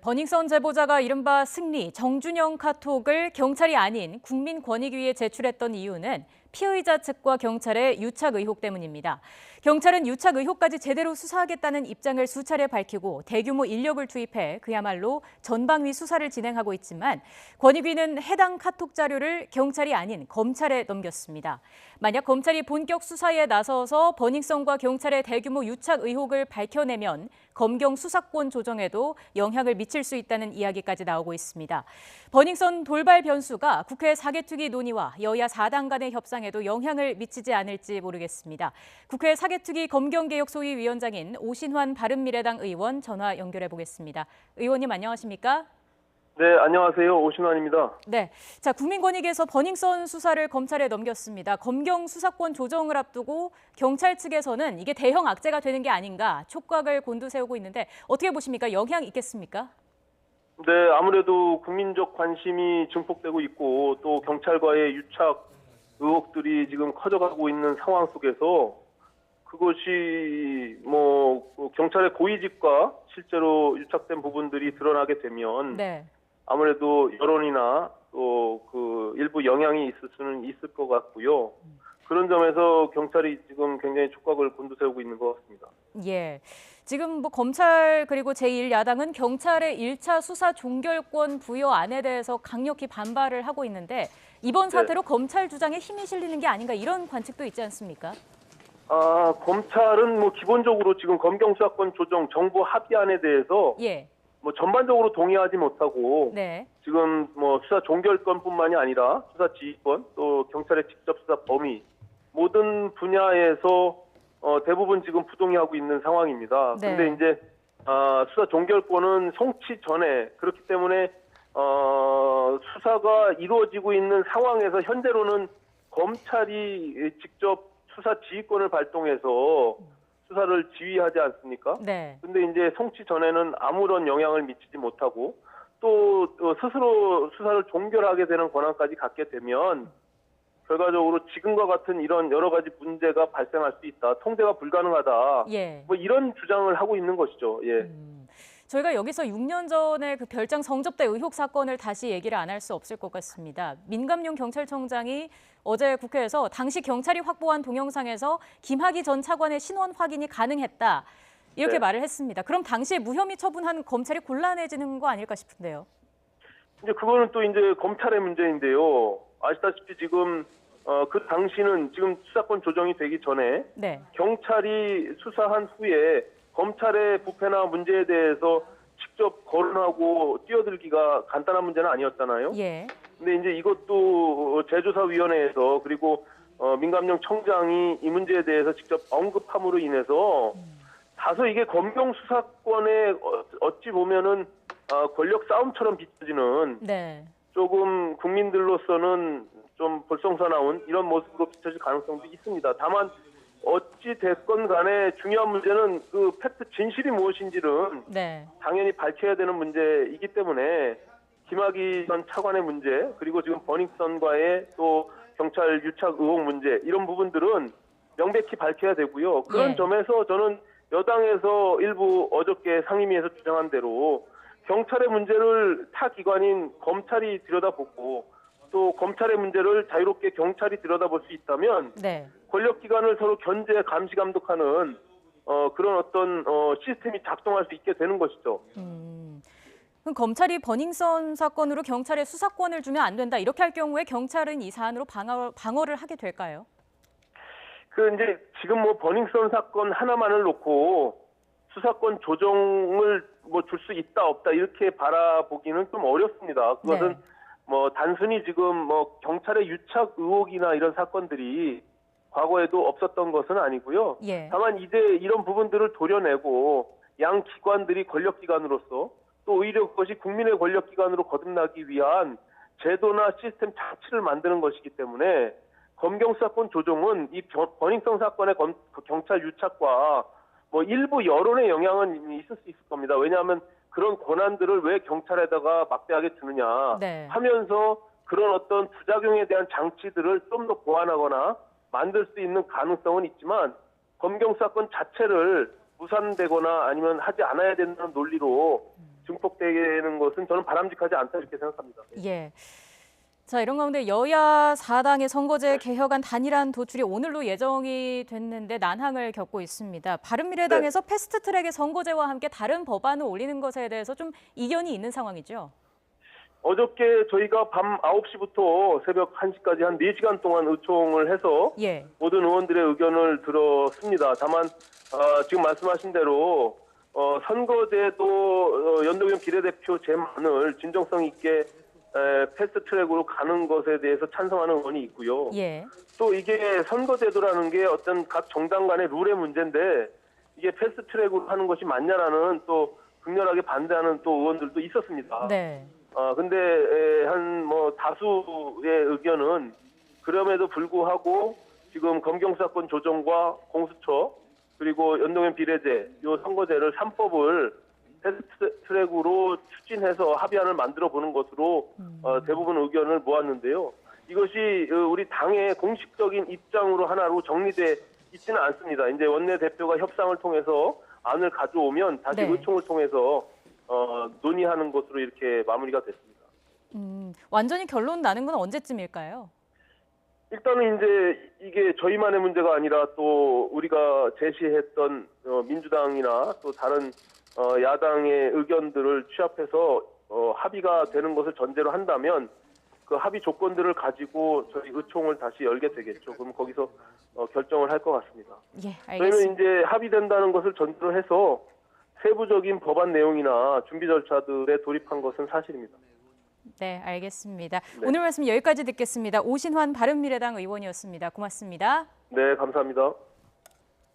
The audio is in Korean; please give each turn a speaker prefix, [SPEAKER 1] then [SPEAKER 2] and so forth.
[SPEAKER 1] 버닝썬 제보자가 이른바 승리, 정준영 카톡을 경찰이 아닌 국민권익위에 제출했던 이유는 피의자 측과 경찰의 유착 의혹 때문입니다. 경찰은 유착 의혹까지 제대로 수사하겠다는 입장을 수차례 밝히고 대규모 인력을 투입해 그야말로 전방위 수사를 진행하고 있지만 권익위는 해당 카톡 자료를 경찰이 아닌 검찰에 넘겼습니다. 만약 검찰이 본격 수사에 나서서 버닝썬과 경찰의 대규모 유착 의혹을 밝혀내면 검경 수사권 조정에도 영향을 미칠 수 있다는 이야기까지 나오고 있습니다. 버닝썬 돌발 변수가 국회 사개특위 논의와 여야 4당 간의 협상에도 영향을 미치지 않을지 모르겠습니다. 국회 사개특위 검경개혁소위위원장인 오신환 바른미래당 의원 전화 연결해 보겠습니다. 의원님 안녕하십니까?
[SPEAKER 2] 네, 안녕하세요. 오신환입니다.
[SPEAKER 1] 네, 자 국민권익위에서 버닝썬 수사를 검찰에 넘겼습니다. 검경 수사권 조정을 앞두고 경찰 측에서는 이게 대형 악재가 되는 게 아닌가 촉각을 곤두세우고 있는데 어떻게 보십니까? 영향 있겠습니까?
[SPEAKER 2] 네, 아무래도 국민적 관심이 증폭되고 있고 또 경찰과의 유착 의혹들이 지금 커져가고 있는 상황 속에서 그것이 경찰의 고위직과 실제로 유착된 부분들이 드러나게 되면
[SPEAKER 1] 네.
[SPEAKER 2] 아무래도 여론이나 또 그 일부 영향이 있을 수는 있을 것 같고요. 그런 점에서 경찰이 지금 굉장히 촉각을 곤두세우고 있는 것 같습니다.
[SPEAKER 1] 예. 지금 검찰 그리고 제1야당은 경찰의 1차 수사 종결권 부여안에 대해서 강력히 반발을 하고 있는데 이번 사태로 검찰 주장에 힘이 실리는 게 아닌가 이런 관측도 있지 않습니까?
[SPEAKER 2] 검찰은 기본적으로 지금 검경 수사권 조정 정부 합의안에 대해서 전반적으로 동의하지 못하고
[SPEAKER 1] 네.
[SPEAKER 2] 지금 수사 종결권뿐만이 아니라 수사 지휘권 또 경찰의 직접 수사 범위 모든 분야에서 대부분 지금 부동의하고 있는 상황입니다.
[SPEAKER 1] 네.
[SPEAKER 2] 근데 이제 수사 종결권은 송치 전에 그렇기 때문에 수사가 이루어지고 있는 상황에서 현재로는 검찰이 직접 수사 지휘권을 발동해서 수사를 지휘하지 않습니까?
[SPEAKER 1] 네.
[SPEAKER 2] 근데 이제 송치 전에는 아무런 영향을 미치지 못하고 또 스스로 수사를 종결하게 되는 권한까지 갖게 되면 결과적으로 지금과 같은 이런 여러 가지 문제가 발생할 수 있다. 통제가 불가능하다. 이런 주장을 하고 있는 것이죠. 예.
[SPEAKER 1] 저희가 여기서 6년 전에 그 별장 성접대 의혹 사건을 다시 얘기를 안 할 수 없을 것 같습니다. 민감용 경찰청장이 어제 국회에서 당시 경찰이 확보한 동영상에서 김학의 전 차관의 신원 확인이 가능했다. 이렇게 말을 했습니다. 그럼 당시에 무혐의 처분한 검찰이 곤란해지는 거 아닐까 싶은데요.
[SPEAKER 2] 이제 그거는 또 이제 검찰의 문제인데요. 아시다시피 지금 그 당시는 지금 수사권 조정이 되기 전에 경찰이 수사한 후에 검찰의 부패나 문제에 대해서 직접 거론하고 뛰어들기가 간단한 문제는 아니었잖아요. 근데 이제 이것도 재조사위원회에서 그리고 민감용 청장이 이 문제에 대해서 직접 언급함으로 인해서 다소 이게 검경 수사권에 어찌 보면은 권력 싸움처럼 비춰지는 조금 국민들로서는 좀 볼썽사나운 이런 모습으로 비춰질 가능성도 있습니다. 다만 어찌 됐건 간에 중요한 문제는 그 팩트 진실이 무엇인지는 당연히 밝혀야 되는 문제이기 때문에 김학의 전 차관의 문제 그리고 지금 버닝썬과의 또 경찰 유착 의혹 문제 이런 부분들은 명백히 밝혀야 되고요. 그런 점에서 저는 여당에서 일부 어저께 상임위에서 주장한 대로 경찰의 문제를 타 기관인 검찰이 들여다보고 또 검찰의 문제를 자유롭게 경찰이 들여다볼 수 있다면 권력기관을 서로 견제, 감시, 감독하는 그런 어떤 시스템이 작동할 수 있게 되는 것이죠.
[SPEAKER 1] 그럼 검찰이 버닝썬 사건으로 경찰에 수사권을 주면 안 된다. 이렇게 할 경우에 경찰은 이 사안으로 방어를 하게 될까요?
[SPEAKER 2] 이제 지금 버닝썬 사건 하나만을 놓고 수사권 조정을 줄 수 있다 없다 이렇게 바라보기는 좀 어렵습니다. 그것은 단순히 지금 경찰의 유착 의혹이나 이런 사건들이 과거에도 없었던 것은 아니고요. 다만 이제 이런 부분들을 도려내고 양 기관들이 권력기관으로서 또 오히려 그것이 국민의 권력기관으로 거듭나기 위한 제도나 시스템 장치를 만드는 것이기 때문에 검경 수사권 조정은 이 버닝썬 사건의 경찰 유착과 일부 여론의 영향은 있을 수 있을 겁니다. 왜냐하면 그런 권한들을 왜 경찰에다가 막대하게 주느냐 하면서 그런 어떤 부작용에 대한 장치들을 좀 더 보완하거나 만들 수 있는 가능성은 있지만 검경 수사권 자체를 무산되거나 아니면 하지 않아야 된다는 논리로 증폭되는 것은 저는 바람직하지 않다 이렇게 생각합니다.
[SPEAKER 1] 예. 자, 이런 가운데 여야 4당의 선거제 개혁안 단일안 도출이 오늘로 예정이 됐는데 난항을 겪고 있습니다. 바른미래당에서 패스트트랙의 선거제와 함께 다른 법안을 올리는 것에 대해서 좀 이견이 있는 상황이죠.
[SPEAKER 2] 어저께 저희가 밤 9시부터 새벽 1시까지 한 4시간 동안 의총을 해서 모든 의원들의 의견을 들었습니다. 다만 지금 말씀하신 대로 선거제도 연동형 비례대표 제만을 진정성 있게 패스트트랙으로 가는 것에 대해서 찬성하는 의원이 있고요. 또 이게 선거제도라는 게 어떤 각 정당 간의 룰의 문제인데 이게 패스트트랙으로 하는 것이 맞냐라는 또 극렬하게 반대하는 또 의원들도 있었습니다. 근데 한 다수의 의견은 그럼에도 불구하고 지금 검경수사권 조정과 공수처 그리고 연동형 비례제, 요 선거제를 3법을 패스트트랙으로 추진해서 합의안을 만들어 보는 것으로 대부분 의견을 모았는데요. 이것이 우리 당의 공식적인 입장으로 하나로 정리돼 있지는 않습니다. 이제 원내대표가 협상을 통해서 안을 가져오면 다시 의총을 통해서 논의하는 것으로 이렇게 마무리가 됐습니다.
[SPEAKER 1] 완전히 결론 나는 건 언제쯤일까요?
[SPEAKER 2] 일단은 이제 이게 저희만의 문제가 아니라 또 우리가 제시했던 민주당이나 또 다른 야당의 의견들을 취합해서 합의가 되는 것을 전제로 한다면 그 합의 조건들을 가지고 저희 의총을 다시 열게 되겠죠. 그럼 거기서 결정을 할 것 같습니다.
[SPEAKER 1] 알겠습니다.
[SPEAKER 2] 저희는 이제 합의된다는 것을 전제로 해서 세부적인 법안 내용이나 준비 절차들에 돌입한 것은 사실입니다.
[SPEAKER 1] 네, 알겠습니다. 오늘 말씀 여기까지 듣겠습니다. 오신환 바른미래당 의원이었습니다. 고맙습니다.
[SPEAKER 2] 네, 감사합니다.